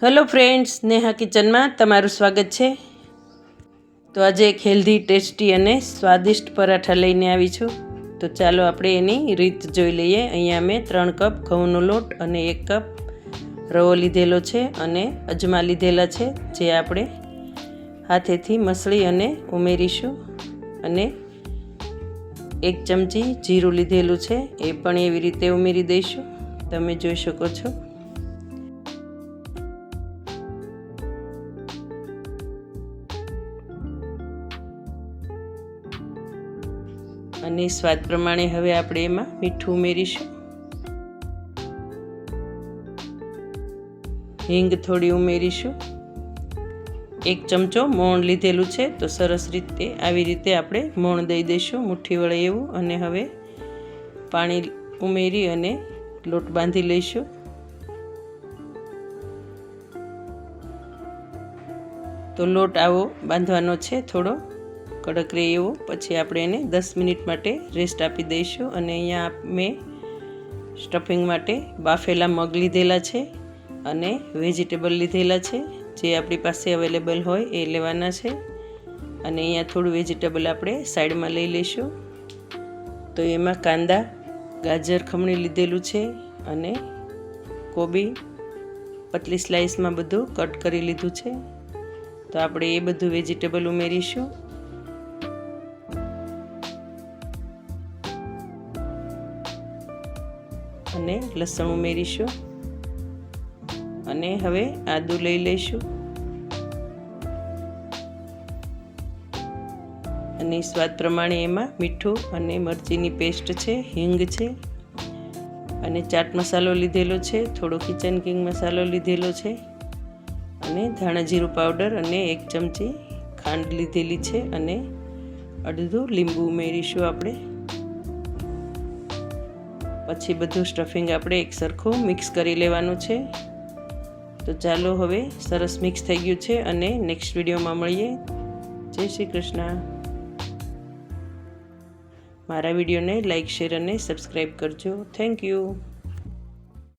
Hello friends, Neha કિચનમાં તમારું સ્વાગત છે। તો આજે એક હેલ્ધી, ટેસ્ટી અને સ્વાદિષ્ટ પરાઠા લઈને આવી છું। તો ચાલો આપણે એની રીત જોઈ લઈએ। અહીંયા મેં 3 કપ ઘઉંનો લોટ અને 1 કપ રવો લીધેલો છે અને અજમા લીધેલા છે, જે આપણે હાથેથી મસળી અને ઉમેરીશું। અને 1 ચમચી જીરું લીધેલું છે, એ પણ એવી રીતે ઉમેરી દઈશું, તમે જોઈ શકો છો। અને સ્વાદ પ્રમાણે હવે આપણે એમાં મીઠું ઉમેરીશું, હિંગ થોડી ઉમેરીશું। 1 ચમચો મોણ લીધેલું છે, તો સરસ રીતે આવી રીતે આપણે મોણ દઈ દઈશું, મુઠ્ઠી વળે એવું। અને હવે પાણી ઉમેરી અને લોટ બાંધી લઈશું। તો લોટ આવો બાંધવાનો છે, થોડો કડક રહે એવો। પછી આપણે એને 10 મિનિટ માટે રેસ્ટ આપી દઈશું। અને અહીંયા મેં સ્ટફિંગ માટે બાફેલા મગ લીધેલા છે અને વેજીટેબલ લીધેલા છે, જે આપણી પાસે અવેલેબલ હોય એ લેવાના છે। અને અહીંયા થોડું વેજીટેબલ આપણે સાઈડમાં લઈ લઈશું। તો એમાં કાંદા, ગાજર ખમણી લીધેલું છે અને કોબી પતલી સ્લાઇસમાં બધું કટ કરી લીધું છે। તો આપણે એ બધું વેજીટેબલ ઉમેરીશું અને લસણ ઉમેરીશું અને હવે આદું લઈ લઈશું અને સ્વાદ પ્રમાણે એમાં મીઠું અને મરચીની પેસ્ટ છે, હિંગ છે અને ચાટ મસાલો લીધેલો છે, થોડો કિચન કિંગ મસાલો લીધેલો છે અને ધાણા જીરું પાવડર અને 1 ચમચી ખાંડ લીધેલી છે અને અડધું લીંબુ ઉમેરીશું આપણે। પછી બધું સ્ટફિંગ આપણે એક સરખું મિક્સ કરી લેવાનું છે। તો ચાલો હવે સરસ મિક્સ થઈ ગયું છે અને નેક્સ્ટ વિડીયોમાં મળીએ। જય શ્રી કૃષ્ણ। મારા વિડીયોને લાઈક, શેર અને સબસ્ક્રાઈબ કરજો। Thank you.